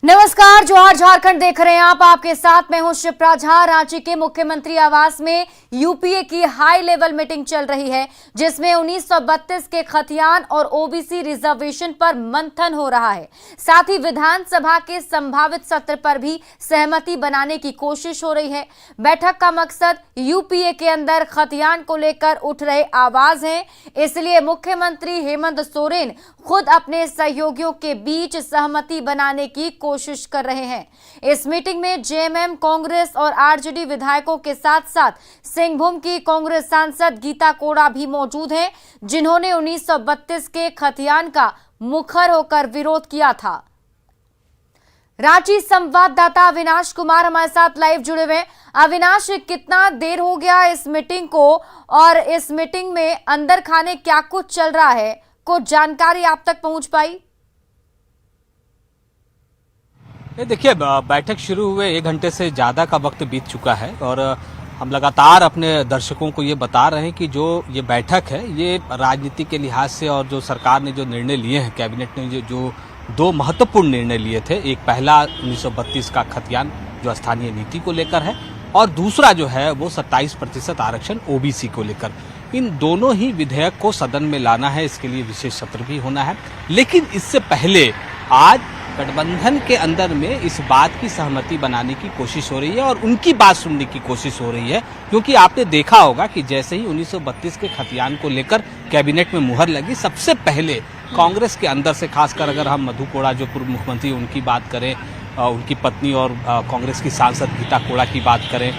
नमस्कार, जोहार झारखंड देख रहे हैं आप। आपके साथ मैं हूं शिप्रा झा। रांची के मुख्यमंत्री आवास में यूपीए की हाई लेवल मीटिंग चल रही है, जिसमें 1932 के खतियान और ओबीसी रिजर्वेशन पर मंथन हो रहा है। साथ ही विधानसभा के संभावित सत्र पर भी सहमति बनाने की कोशिश हो रही है। बैठक का मकसद यूपीए के अंदर खतियान को लेकर उठ रहे आवाज है, इसलिए मुख्यमंत्री हेमंत सोरेन खुद अपने सहयोगियों के बीच सहमति बनाने की कोशिश कर रहे हैं। इस मीटिंग में जेएमएम, कांग्रेस और आरजेडी विधायकों के साथ साथ सिंहभूम की कांग्रेस सांसद गीता कोड़ा भी मौजूद हैं, जिन्होंने 1932 के खतियान का मुखर होकर विरोध किया था। रांची संवाददाता अविनाश कुमार हमारे साथ लाइव जुड़े हुए हैं। अविनाश, कितना देर हो गया इस मीटिंग को और इस मीटिंग में अंदर खाने क्या कुछ चल रहा है, कुछ जानकारी आप तक पहुंच पाई? देखिए, बैठक शुरू हुए 1 घंटे से ज़्यादा का वक्त बीत चुका है और हम लगातार अपने दर्शकों को ये बता रहे हैं कि जो ये बैठक है ये राजनीति के लिहाज से और जो सरकार ने जो निर्णय लिए हैं, कैबिनेट ने जो 2 महत्वपूर्ण निर्णय लिए थे, एक पहला 1932 का खतियान जो स्थानीय नीति को लेकर है और दूसरा जो है वो 27% आरक्षण ओबीसी को लेकर। इन दोनों ही विधेयक को सदन में लाना है, इसके लिए विशेष सत्र भी होना है। लेकिन इससे पहले आज गठबंधन के अंदर में इस बात की सहमति बनाने की कोशिश हो रही है और उनकी बात सुनने की कोशिश हो रही है, क्योंकि आपने देखा होगा कि जैसे ही 1932 के खतियान को लेकर कैबिनेट में मुहर लगी, सबसे पहले कांग्रेस के अंदर से, खासकर अगर हम मधु कोड़ा जो पूर्व मुख्यमंत्री उनकी बात करें, उनकी पत्नी और कांग्रेस की सांसद गीता कोड़ा की बात करें,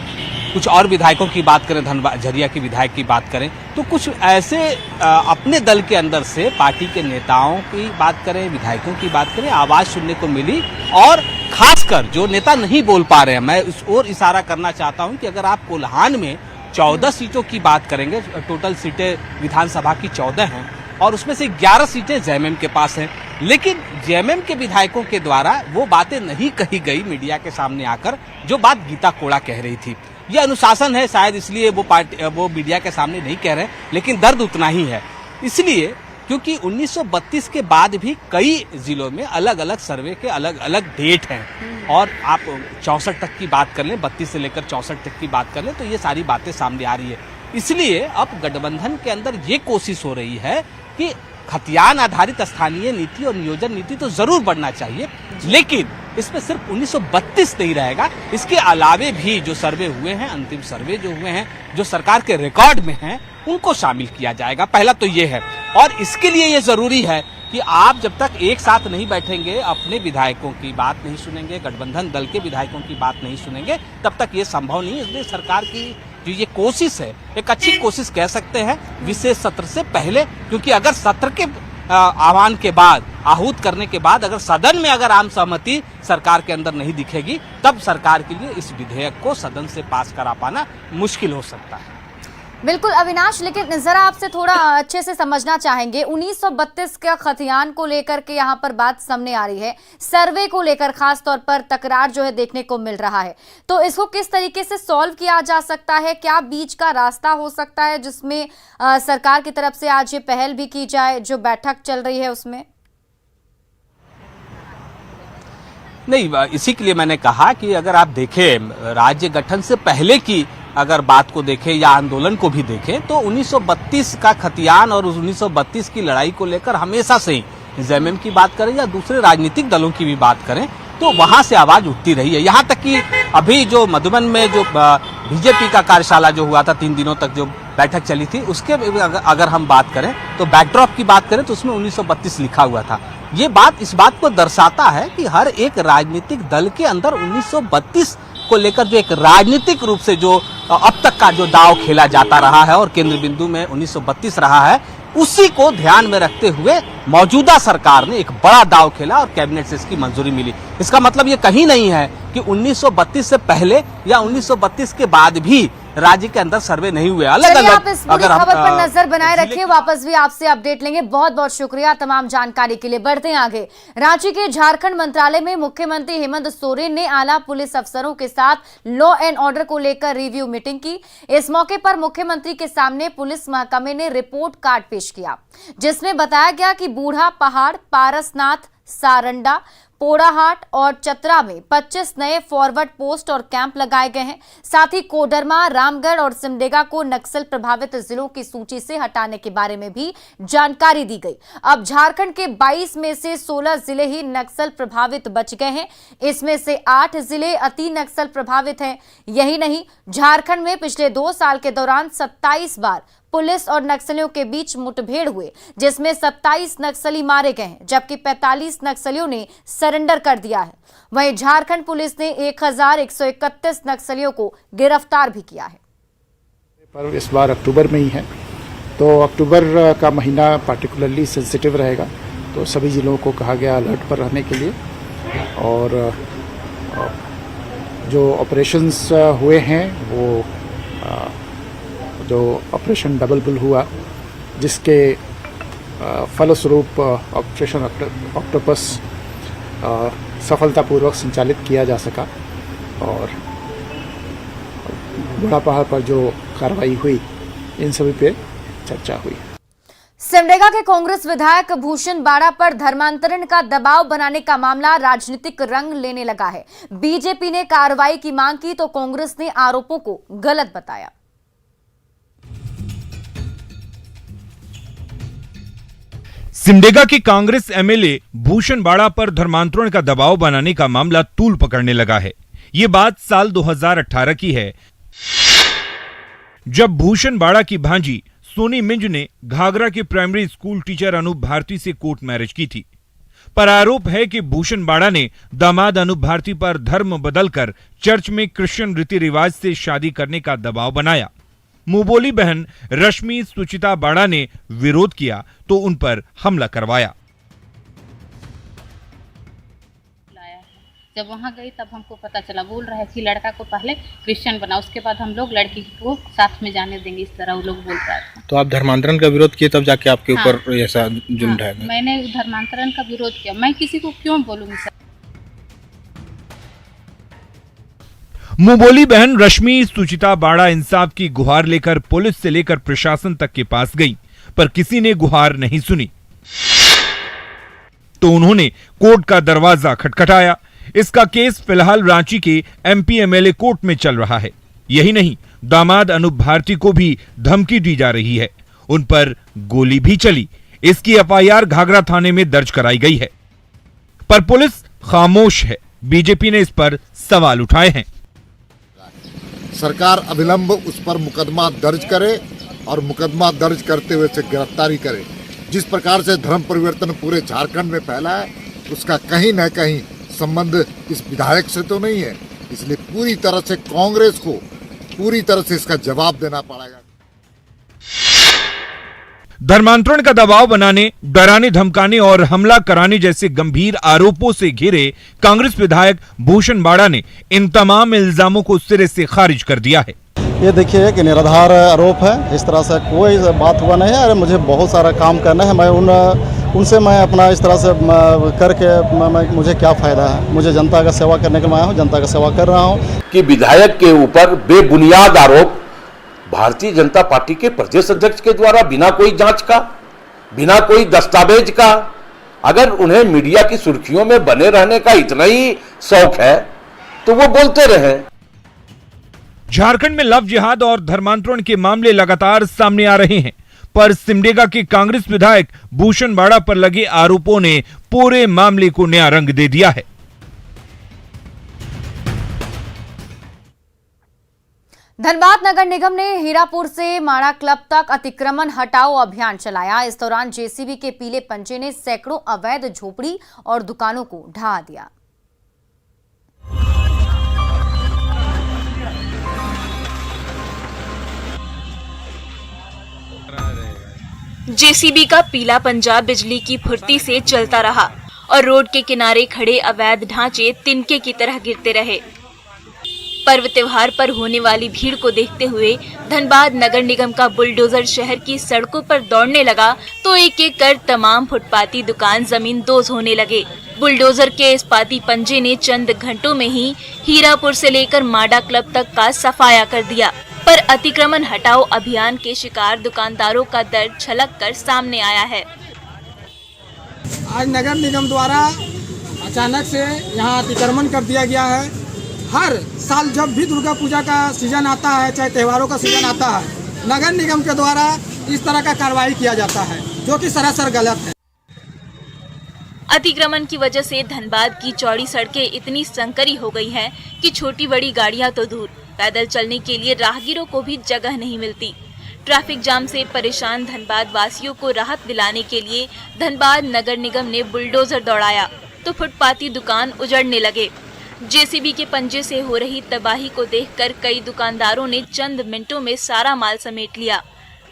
कुछ और विधायकों की बात करें, झरिया के विधायक की बात करें, तो कुछ ऐसे अपने दल के अंदर से पार्टी के नेताओं की बात करें, विधायकों की बात करें, आवाज सुनने को मिली। और खासकर जो नेता नहीं बोल पा रहे हैं, मैं इस ओर इशारा करना चाहता हूं कि अगर आप कोल्हान में 14 सीटों की बात करेंगे, टोटल सीटें विधानसभा की 14 हैं और उसमें से 11 सीटें जेएमएम के पास हैं, लेकिन जेएमएम के विधायकों के द्वारा वो बातें नहीं कही गई मीडिया के सामने आकर जो बात गीता कोड़ा कह रही थी। ये अनुशासन है, शायद इसलिए वो मीडिया के सामने नहीं कह रहे, लेकिन दर्द उतना ही है। इसलिए क्योंकि 1932 के बाद भी कई जिलों में अलग अलग सर्वे के अलग अलग डेट हैं और आप 64 तक की बात कर लें, 32 से लेकर 64 तक की बात कर लें, तो ये सारी बातें सामने आ रही है। इसलिए अब गठबंधन के अंदर ये कोशिश हो रही है कि खतियान आधारित स्थानीय नीति और नियोजन नीति तो जरूर बढ़ना चाहिए, लेकिन इसमें सिर्फ 1932 नहीं रहेगा, इसके अलावे भी जो सर्वे हुए हैं, अंतिम सर्वे जो हुए हैं, जो सरकार के रिकॉर्ड में हैं, उनको शामिल किया जाएगा। पहला तो ये है, और इसके लिए ये जरूरी है कि आप जब तक एक साथ नहीं बैठेंगे, अपने विधायकों की बात नहीं सुनेंगे, गठबंधन दल के विधायकों की बात नहीं सुनेंगे, तब तक ये संभव नहीं है। इसलिए सरकार की जो ये कोशिश है, एक अच्छी कोशिश कह सकते हैं, विशेष सत्र से पहले, क्योंकि अगर सत्र के आह्वान के बाद, आहूत करने के बाद अगर सदन में अगर आम सहमति सरकार के अंदर नहीं दिखेगी, तब सरकार के लिए इस विधेयक को सदन से पास करा पाना मुश्किल हो सकता है। बिल्कुल अविनाश, लेकिन जरा आपसे थोड़ा अच्छे से समझना चाहेंगे, 1932 का खतियान को लेकर के यहाँ पर बात सामने आ रही है, सर्वे को लेकर खास तौर पर तकरार जो है देखने को मिल रहा है, तो इसको किस तरीके से सॉल्व किया जा सकता है? क्या बीच का रास्ता हो सकता है जिसमें सरकार की तरफ से आज ये पहल भी की जाए जो बैठक चल रही है उसमें? नहीं, इसी के लिए मैंने कहा कि अगर आप देखें राज्य गठन से पहले की अगर बात को देखें या आंदोलन को भी देखें, तो 1932 का खतियान और उस 1932 की लड़ाई को लेकर हमेशा से ही जेएमएम की बात करें या दूसरे राजनीतिक दलों की भी बात करें, तो वहां से आवाज उठती रही है। यहाँ तक कि अभी जो मधुबन में जो बीजेपी का कार्यशाला जो हुआ था, 3 दिनों तक जो बैठक चली थी, उसके अगर हम बात करें तो बैकड्रॉप की बात करें तो उसमें 1932 लिखा हुआ था। ये बात इस बात को दर्शाता है कि हर एक राजनीतिक दल के अंदर 1932 को लेकर जो एक राजनीतिक रूप से जो अब तक का जो दाव खेला जाता रहा है और केंद्र बिंदु में 1932 रहा है, उसी को ध्यान में रखते हुए मौजूदा सरकार ने एक बड़ा दाव खेला और कैबिनेट से इसकी मंजूरी मिली। इसका मतलब ये कहीं नहीं है कि 1932 से पहले या 1932 के बाद भी राज्य के अंदर सर्वे नहीं हुए। अलग अलग आप इस पूरी खबर पर नजर बनाए रखिए, वापस भी आपसे अपडेट लेंगे। बहुत बहुत शुक्रिया तमाम जानकारी के लिए। बढ़ते हैं आगे। रांची के झारखंड मंत्रालय में मुख्यमंत्री हेमंत सोरेन ने आला पुलिस अफसरों के साथ लॉ एंड ऑर्डर को लेकर रिव्यू मीटिंग की। इस मौके पर मुख्यमंत्री के सामने पुलिस महकमे ने रिपोर्ट कार्ड पेश किया, जिसमें बताया गया कि बूढ़ा पहाड़, पारसनाथ, सारंडा, पोड़ाहाट और चतरा में 25 नए फॉरवर्ड पोस्ट और कैंप लगाए गए हैं। साथ ही कोडरमा, रामगढ़ और सिमडेगा को नक्सल प्रभावित जिलों की सूची से हटाने के बारे में भी जानकारी दी गई। अब झारखंड के 22 में से 16 जिले ही नक्सल प्रभावित बच गए हैं। इसमें से 8 जिले अति नक्सल प्रभावित हैं। यही नहीं, झारखंड में पिछले 2 साल के दौरान 27 बार पुलिस और नक्सलियों के बीच मुठभेड़ हुए, जिसमें 27 नक्सली मारे गए हैं, जबकि 45 नक्सलियों ने सरेंडर कर दिया है। वहीं झारखंड पुलिस ने 1131 नक्सलियों को गिरफ्तार भी किया है। पर्व इस बार अक्टूबर में ही है, तो अक्टूबर का महीना पार्टिकुलरली सेंसिटिव रहेगा, तो सभी जिलों को कहा गया अलर्ट पर रहने के लिए। और जो ऑपरेशंस हुए हैं वो जो ऑपरेशन डबल बुल हुआ, जिसके फलस्वरूप ऑपरेशन ऑक्टोपस सफलतापूर्वक संचालित किया जा सका और बड़ा पहाड़ पर जो कार्रवाई हुई, इन सभी पे चर्चा हुई। सिमडेगा के कांग्रेस विधायक भूषण बाड़ा पर धर्मांतरण का दबाव बनाने का मामला राजनीतिक रंग लेने लगा है। बीजेपी ने कार्रवाई की मांग की तो कांग्रेस ने आरोपों को गलत बताया। सिमडेगा के कांग्रेस एमएलए भूषण बाड़ा पर धर्मांतरण का दबाव बनाने का मामला तूल पकड़ने लगा है। ये बात साल 2018 की है, जब भूषण बाड़ा की भांजी सोनी मिंज ने घाघरा के primary school teacher Anoop Bharti से कोर्ट मैरिज की थी। पर आरोप है कि भूषण बाड़ा ने दामाद अनूप भारती पर धर्म बदलकर चर्च में क्रिश्चियन रीति रिवाज से शादी करने का दबाव बनाया। मुंहबोली बहन रश्मि सुचिता बाड़ा ने विरोध किया तो उन पर हमला करवाया। जब वहां गई तब हमको पता चला, बोल रहे थे लड़का को पहले क्रिश्चियन बना, उसके बाद हम लोग लड़की को साथ में जाने देंगे, इस तरह वो लोग बोल रहे थे। तो आप धर्मांतरण का विरोध किए तब जाके आपके ऊपर ऐसा जुल्म ढाया गया? मैंने धर्मांतरण का विरोध किया, मैं किसी को क्यों बोलूंगी सर। मुंहबोली बहन रश्मि सुचिता बाड़ा इंसाफ की गुहार लेकर पुलिस से लेकर प्रशासन तक के पास गई, पर किसी ने गुहार नहीं सुनी, तो उन्होंने कोर्ट का दरवाजा खटखटाया। इसका केस फिलहाल रांची के एमपी एमएलए कोर्ट में चल रहा है। यही नहीं, दामाद अनूप भारती को भी धमकी दी जा रही है, उन पर गोली भी चली। इसकी एफआईआर घाघरा थाने में दर्ज कराई गई है, पर पुलिस खामोश है। बीजेपी ने इस पर सवाल उठाए हैं। सरकार अविलंब उस पर मुकदमा दर्ज करे और मुकदमा दर्ज करते हुए से गिरफ्तारी करे। जिस प्रकार से धर्म परिवर्तन पूरे झारखंड में फैला है, उसका कहीं न कहीं संबंध इस विधायक से तो नहीं है, इसलिए पूरी तरह से कांग्रेस को पूरी तरह से इसका जवाब देना पड़ेगा। धर्मांतरण का दबाव बनाने, डराने धमकाने और हमला कराने जैसे गंभीर आरोपों से घिरे कांग्रेस विधायक भूषण बाड़ा ने इन तमाम इल्जामों को सिरे से खारिज कर दिया है। ये देखिए कि निराधार आरोप है, इस तरह से कोई बात हुआ नहीं है। अरे मुझे बहुत सारा काम करना है, मैं उनसे मैं अपना इस तरह से करके मुझे क्या फ़ायदा है। मुझे जनता का सेवा करने के लिए आया हूँ, जनता का सेवा कर रहा हूँ। कि विधायक के ऊपर बेबुनियाद आरोप भारतीय जनता पार्टी के प्रदेश अध्यक्ष के द्वारा बिना कोई जांच का, बिना कोई दस्तावेज का, अगर उन्हें मीडिया की सुर्खियों में बने रहने का इतना ही शौक है तो वो बोलते रहे। झारखंड में लव जिहाद और धर्मांतरण के मामले लगातार सामने आ रहे हैं, पर सिमडेगा के कांग्रेस विधायक भूषण बाड़ा पर लगे आरोपों ने पूरे मामले को नया रंग दे दिया है। धनबाद नगर निगम ने हीरापुर से माड़ा क्लब तक अतिक्रमण हटाओ अभियान चलाया। इस दौरान जेसीबी के पीले पंजे ने सैकड़ों अवैध झोपड़ी और दुकानों को ढहा दिया। जेसीबी का पीला पंजा बिजली की फुर्ती से चलता रहा और रोड के किनारे खड़े अवैध ढांचे तिनके की तरह गिरते रहे। पर्व त्योहार पर होने वाली भीड़ को देखते हुए धनबाद नगर निगम का बुलडोजर शहर की सड़कों पर दौड़ने लगा तो एक एक कर तमाम फुटपाती दुकान जमीन दोज होने लगे। बुलडोजर के इस्पाती पंजे ने चंद घंटों में ही हीरापुर से लेकर माड़ा क्लब तक का सफाया कर दिया। पर अतिक्रमण हटाओ अभियान के शिकार दुकानदारों का दर्द छलक कर सामने आया है। आज नगर निगम द्वारा अचानक से यहाँ अतिक्रमण कर दिया गया है। हर साल जब भी दुर्गा पूजा का सीजन आता है, चाहे त्योहारों का सीजन आता है, नगर निगम के द्वारा इस तरह का कार्रवाई किया जाता है, जो कि सरासर गलत है। अतिक्रमण की वजह से धनबाद की चौड़ी सड़कें इतनी संकरी हो गई हैं कि छोटी बड़ी गाड़ियां तो दूर, पैदल चलने के लिए राहगीरों को भी जगह नहीं मिलती। ट्रैफिक जाम से परेशान धनबाद वासियों को राहत दिलाने के लिए धनबाद नगर निगम ने बुलडोजर दौड़ाया तो फुटपाती दुकान उजड़ने लगे। जेसीबी के पंजे से हो रही तबाही को देखकर कई दुकानदारों ने चंद मिनटों में सारा माल समेट लिया।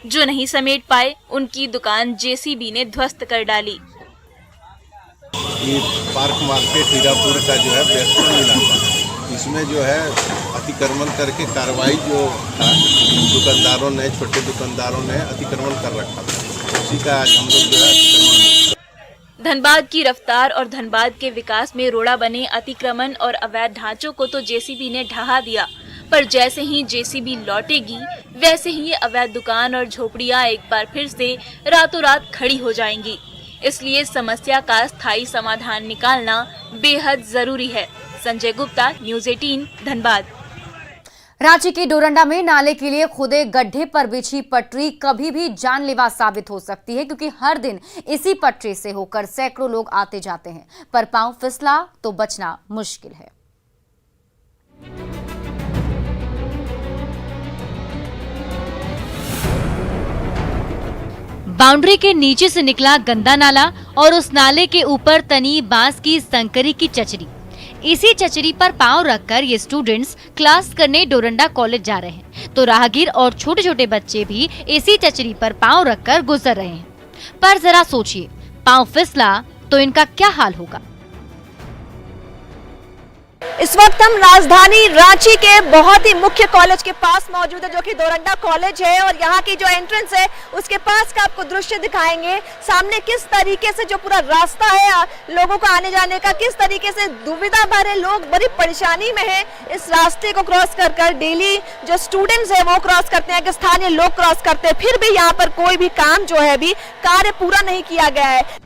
जो नहीं समेट पाए उनकी दुकान जेसीबी ने ध्वस्त कर डाली। ये पार्क मार्केट हीरापुर का जो है व्यस्त इलाका, इसमें जो है अतिक्रमण करके कार्रवाई जो था दुकानदारों ने, छोटे दुकानदारों ने अतिक्रमण कर रखा था, उसी का आज हम लोग जो है अतिक्रमण। धनबाद की रफ्तार और धनबाद के विकास में रोड़ा बने अतिक्रमण और अवैध ढांचों को तो जेसीबी ने ढहा दिया, पर जैसे ही जेसीबी लौटेगी वैसे ही ये अवैध दुकान और झोपड़ियां एक बार फिर से रातों रात खड़ी हो जाएंगी। इसलिए समस्या का स्थायी समाधान निकालना बेहद जरूरी है। संजय गुप्ता, न्यूज़ 18, धनबाद। रांची के डोरंडा में नाले के लिए खुदे गड्ढे पर बिछी पटरी कभी भी जानलेवा साबित हो सकती है, क्योंकि हर दिन इसी पटरी से होकर सैकड़ों लोग आते जाते हैं, पर पांव फिसला तो बचना मुश्किल है। बाउंड्री के नीचे से निकला गंदा नाला और उस नाले के ऊपर तनी बांस की संकरी की चचरी। इसी चचरी पर पांव रखकर ये स्टूडेंट्स क्लास करने डोरंडा कॉलेज जा रहे हैं, तो राहगीर और छोटे छोटे बच्चे भी इसी चचरी पर पांव रखकर गुजर रहे हैं। पर जरा सोचिए, पांव फिसला तो इनका क्या हाल होगा। इस वक्त हम राजधानी रांची के बहुत ही मुख्य कॉलेज के पास मौजूद है, जो कि डोरंडा कॉलेज है, और यहाँ की जो एंट्रेंस है उसके पास का आपको दृश्य दिखाएंगे। सामने किस तरीके से जो पूरा रास्ता है लोगों को आने जाने का, किस तरीके से दुविधा भरे लोग बड़ी परेशानी में है इस रास्ते को क्रॉस कर डेली जो स्टूडेंट्स है वो क्रॉस करते हैं, कि स्थानीय लोग क्रॉस करते हैं, फिर भी यहाँ पर कोई भी काम जो है अभी कार्य पूरा नहीं किया गया है।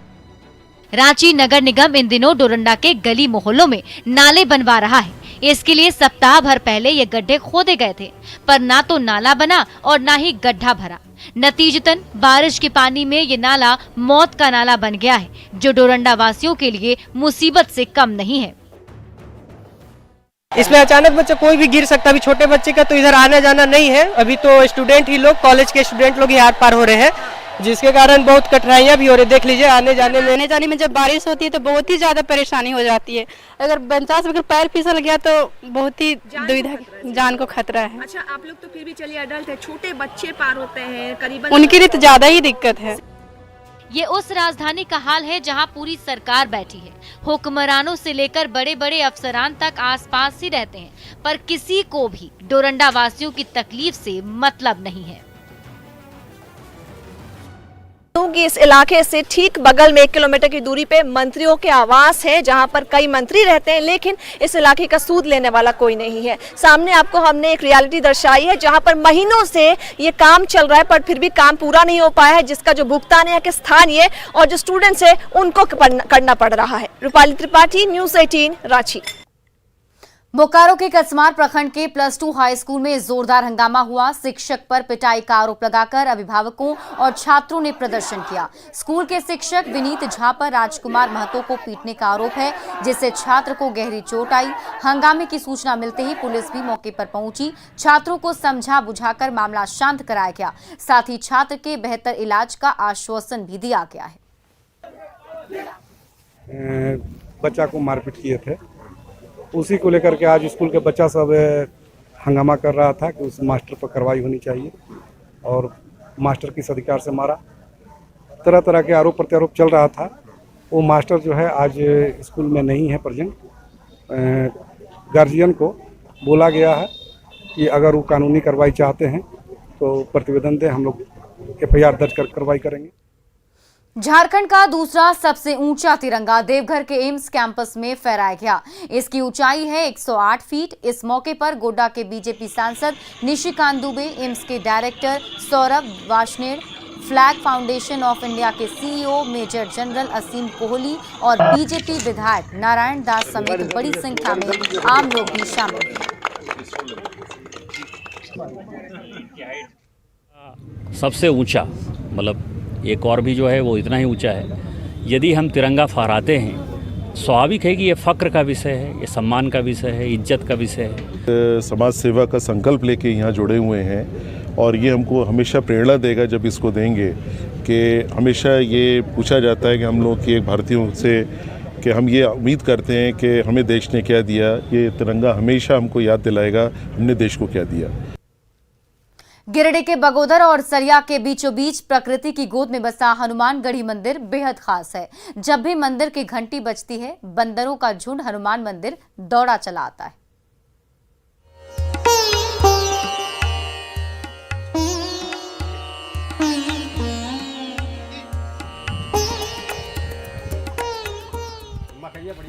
रांची नगर निगम इन दिनों डोरंडा के गली मोहल्लों में नाले बनवा रहा है। इसके लिए सप्ताह भर पहले ये गड्ढे खोदे गए थे, पर ना तो नाला बना और ना ही गड्ढा भरा। नतीजतन बारिश के पानी में ये नाला मौत का नाला बन गया है, जो डोरंडा वासियों के लिए मुसीबत से कम नहीं है। इसमें अचानक बच्चा कोई भी गिर सकता है। अभी छोटे बच्चे का तो इधर आना जाना नहीं है, अभी तो स्टूडेंट ही लोग, कॉलेज के स्टूडेंट लोग ही हाथ पार हो रहे हैं, जिसके कारण बहुत कठिनाइयां भी हो रही है। देख लीजिए, आने जाने में जब बारिश होती है तो बहुत ही ज्यादा परेशानी हो जाती है। अगर बेंचास अगर पैर फिसल गया तो बहुत ही दुविधा, जान को खतरा है। अच्छा, आप लोग तो फिर भी चलिए अडल्ट है, छोटे बच्चे पार होते हैं करीबन, उनके लिए तो ज्यादा ही दिक्कत है। ये उस राजधानी का हाल है जहां पूरी सरकार बैठी है। हुक्मरानों से लेकर बड़े बड़े अफसरान तक आसपास ही रहते हैं, पर किसी को भी डोरंडा वासियों की तकलीफ से मतलब नहीं है। कि इस इलाके से ठीक बगल में 1 किलोमीटर की दूरी पे मंत्रियों के आवास है, जहां पर कई मंत्री रहते हैं, लेकिन इस इलाके का सूद लेने वाला कोई नहीं है। सामने आपको हमने एक रियलिटी दर्शाई है, जहां पर महीनों से ये काम चल रहा है, पर फिर भी काम पूरा नहीं हो पाया है, जिसका जो भुगतान है कि स्थानीय और जो स्टूडेंट्स है उनको करना पड़ रहा है। रूपाली त्रिपाठी, न्यूज़ 18, रांची। बोकारो के कसमार प्रखंड के +2 हाई स्कूल में जोरदार हंगामा हुआ। शिक्षक पर पिटाई का आरोप लगाकर अभिभावकों और छात्रों ने प्रदर्शन किया। स्कूल के शिक्षक विनीत झा पर राजकुमार महतो को पीटने का आरोप है, जिससे छात्र को गहरी चोट आई। हंगामे की सूचना मिलते ही पुलिस भी मौके पर पहुंची। छात्रों को समझा बुझाकर मामला शांत कराया गया। साथ ही छात्र के बेहतर इलाज का आश्वासन भी दिया गया है। बच्चा को मारपीट किए थे, उसी को लेकर के आज स्कूल के बच्चा सब हंगामा कर रहा था कि उस मास्टर पर कार्रवाई होनी चाहिए, और मास्टर किस अधिकार से मारा, तरह तरह के आरोप प्रत्यारोप चल रहा था। वो मास्टर जो है आज स्कूल में नहीं है प्रेजेंट। गार्जियन को बोला गया है कि अगर वो कानूनी कार्रवाई चाहते हैं तो प्रतिवेदन दें, हम लोग FIR दर्ज कर कार्रवाई करेंगे। झारखंड का दूसरा सबसे ऊंचा तिरंगा देवघर के एम्स कैंपस में फहराया गया। इसकी ऊंचाई है 108 फीट। इस मौके पर गोड्डा के बीजेपी सांसद निशिकांत दुबे, एम्स के director Saurabh Varshney, Flag Foundation of India के CEO major general Aseem Kohli और बीजेपी विधायक नारायण दास समेत बड़ी संख्या में आम लोग भी शामिल हुए। सबसे ऊंचा, मतलब एक और भी जो है वो इतना ही ऊंचा है। यदि हम तिरंगा फहराते हैं, स्वाभाविक है कि ये फक्र का विषय है, ये सम्मान का विषय है, इज्जत का विषय है। समाज सेवा का संकल्प लेके यहाँ जुड़े हुए हैं और ये हमको हमेशा प्रेरणा देगा जब इसको देंगे कि हमेशा ये पूछा जाता है कि हम लोग की एक भारतीयों से कि हम ये उम्मीद करते हैं कि हमें देश ने क्या दिया। ये तिरंगा हमेशा हमको याद दिलाएगा हमने देश को क्या दिया। गिरिडीह के बगोदर और सरिया के बीचों बीच प्रकृति की गोद में बसा हनुमानगढ़ी मंदिर बेहद खास है। जब भी मंदिर की घंटी बजती है, बंदरों का झुंड हनुमान मंदिर दौड़ा चला आता है।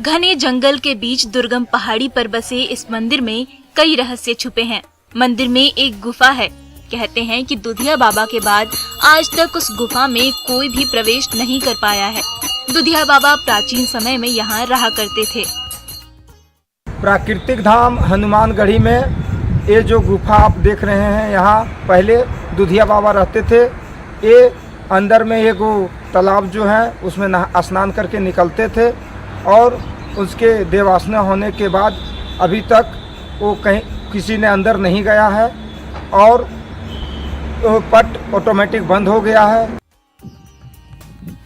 घने जंगल के बीच दुर्गम पहाड़ी पर बसे इस मंदिर में कई रहस्य छुपे हैं। मंदिर में एक गुफा है। कहते हैं कि दुधिया बाबा के बाद आज तक उस गुफा में कोई भी प्रवेश नहीं कर पाया है। दुधिया बाबा प्राचीन समय में यहाँ रहा करते थे। प्राकृतिक धाम हनुमानगढ़ी में ये जो गुफा आप देख रहे हैं, यहाँ पहले दुधिया बाबा रहते थे। ये अंदर में एक तालाब जो है उसमें स्नान करके निकलते थे और उसके देवासना होने के बाद अभी तक वो कहीं किसी ने अंदर नहीं गया है और पट ऑटोमेटिक बंद हो गया है।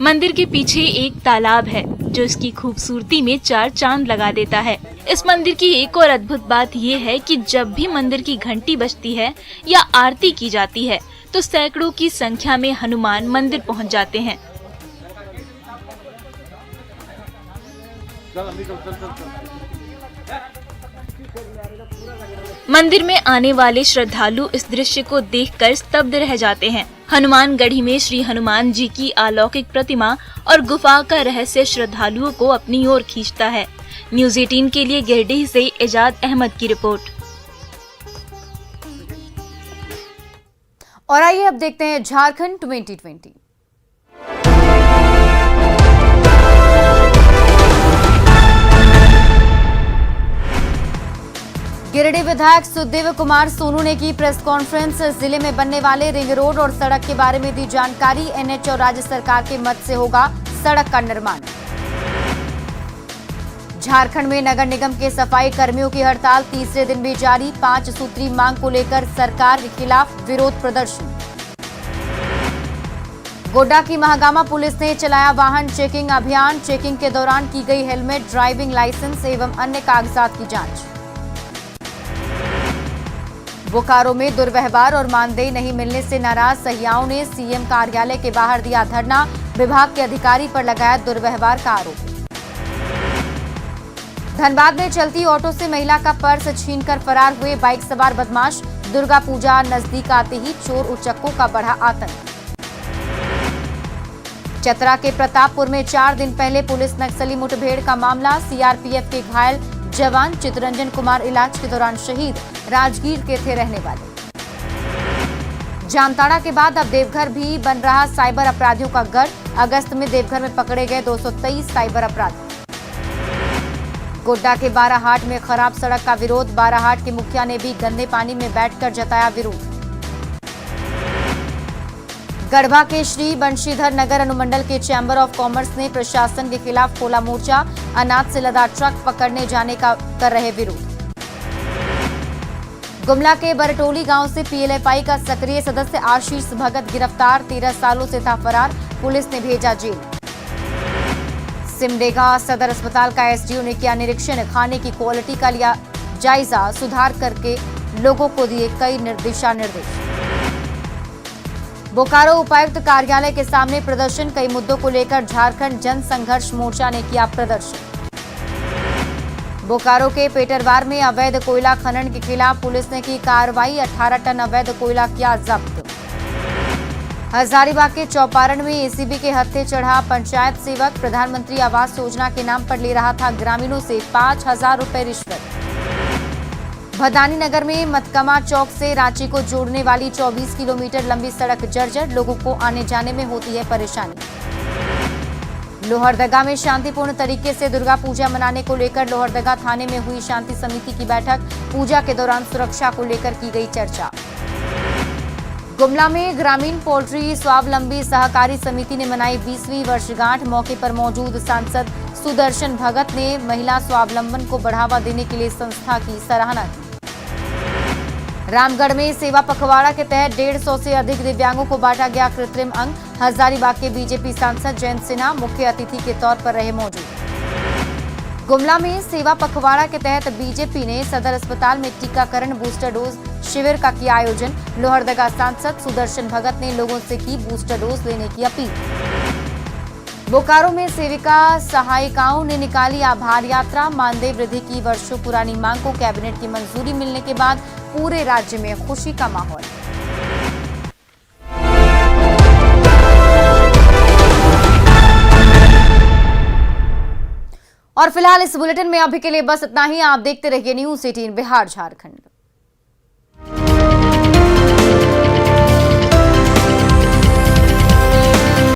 मंदिर के पीछे एक तालाब है जो इसकी खूबसूरती में चार चांद लगा देता है। इस मंदिर की एक और अद्भुत बात ये है कि जब भी मंदिर की घंटी बजती है या आरती की जाती है तो सैकड़ों की संख्या में हनुमान मंदिर पहुंच जाते हैं। मंदिर में आने वाले श्रद्धालु इस दृश्य को देखकर स्तब्ध रह जाते हैं। हनुमानगढ़ी में श्री हनुमान जी की अलौकिक प्रतिमा और गुफा का रहस्य श्रद्धालुओं को अपनी ओर खींचता है। न्यूज़ 18 के लिए गिरिडीह से एजाज अहमद की रिपोर्ट। और आइए अब देखते हैं झारखंड 2020। गिरिडीह विधायक सुखदेव कुमार सोनू ने की प्रेस कॉन्फ्रेंस। जिले में बनने वाले रिंग रोड और सड़क के बारे में दी जानकारी। एनएच और राज्य सरकार के मद से होगा सड़क का निर्माण। झारखंड में नगर निगम के सफाई कर्मियों की हड़ताल तीसरे दिन भी जारी। 5 सूत्री मांग को लेकर सरकार के खिलाफ विरोध प्रदर्शन। गोड्डा की महागामा पुलिस ने चलाया वाहन चेकिंग अभियान। चेकिंग के दौरान की गई हेलमेट, ड्राइविंग लाइसेंस एवं अन्य कागजात की जांच। बोकारो में दुर्व्यवहार और मानदेय नहीं मिलने से नाराज सहियाओं ने सीएम कार्यालय के बाहर दिया धरना। विभाग के अधिकारी पर लगाया दुर्व्यवहार का आरोप। धनबाद में चलती ऑटो से महिला का पर्स छीनकर फरार हुए बाइक सवार बदमाश। दुर्गा पूजा नजदीक आते ही चोर उचक्कों का बढ़ा आतंक। चतरा के प्रतापपुर में 4 दिन पहले पुलिस नक्सली मुठभेड़ का मामला। सीआरपीएफ के घायल जवान चितरंजन कुमार इलाज के दौरान शहीद। राजगीर के थे रहने वाले। जामताड़ा के बाद अब देवघर भी बन रहा साइबर अपराधियों का गढ़। अगस्त में देवघर में पकड़े गए 223 साइबर अपराधी। गोड्डा के बाराहाट में खराब सड़क का विरोध। बाराहाट के मुखिया ने भी गंदे पानी में बैठकर जताया विरोध। गढ़वा के श्री बंशीधर नगर अनुमंडल के चैंबर ऑफ कॉमर्स ने प्रशासन के खिलाफ खोला मोर्चा। अनाज से लदा ट्रक पकड़ने जाने का कर रहे विरोध। गुमला के बरटोली गांव से पीएलएफआई का सक्रिय सदस्य आशीष भगत गिरफ्तार। 13 सालों से था फरार, पुलिस ने भेजा जेल। सिमडेगा सदर अस्पताल का एसडीओ ने किया निरीक्षण। खाने की क्वालिटी का लिया जायजा। सुधार करके लोगों को दिए कई दिशा निर्देश। बोकारो उपायुक्त कार्यालय के सामने प्रदर्शन। कई मुद्दों को लेकर झारखंड जन संघर्ष मोर्चा ने किया प्रदर्शन। बोकारो के पेटरवार में अवैध कोयला खनन के खिलाफ पुलिस ने की कार्रवाई। 18 टन अवैध कोयला किया जब्त। हजारीबाग के चौपारण में एसीबी के हत्थे चढ़ा पंचायत सेवक। प्रधानमंत्री आवास योजना के नाम पर ले रहा था ग्रामीणों से 5,000 रुपए रिश्वत। भदानी नगर में मतकमा चौक से रांची को जोड़ने वाली 24 किलोमीटर लंबी सड़क जर्जर, लोगों को आने जाने में होती है परेशानी। लोहरदगा में शांतिपूर्ण तरीके से दुर्गा पूजा मनाने को लेकर लोहरदगा थाने में हुई शांति समिति की बैठक, पूजा के दौरान सुरक्षा को लेकर की गई चर्चा। गुमला में ग्रामीण पोल्ट्री स्वावलंबी सहकारी समिति ने मनाई 20वीं वर्षगांठ। मौके पर मौजूद सांसद सुदर्शन भगत ने महिला स्वावलंबन को बढ़ावा देने के लिए संस्था की सराहना की। रामगढ़ में सेवा पखवाड़ा के तहत 150 से अधिक दिव्यांगों को बांटा गया कृत्रिम अंग। हजारीबाग के बीजेपी सांसद जयंत सिन्हा मुख्य अतिथि के तौर पर रहे मौजूद। गुमला में सेवा पखवाड़ा के तहत बीजेपी ने सदर अस्पताल में टीकाकरण बूस्टर डोज शिविर का किया आयोजन। लोहरदगा सांसद सुदर्शन भगत ने लोगों से की बूस्टर डोज लेने की अपील। बोकारो में सेविका सहायिकाओं ने निकाली आभार यात्रा। मानदेय वृद्धि की वर्षों पुरानी मांग को कैबिनेट की मंजूरी मिलने के बाद पूरे राज्य में खुशी का माहौल। और फिलहाल इस बुलेटिन में अभी के लिए बस इतना ही। आप देखते रहिए न्यूज़ 18 बिहार झारखंड।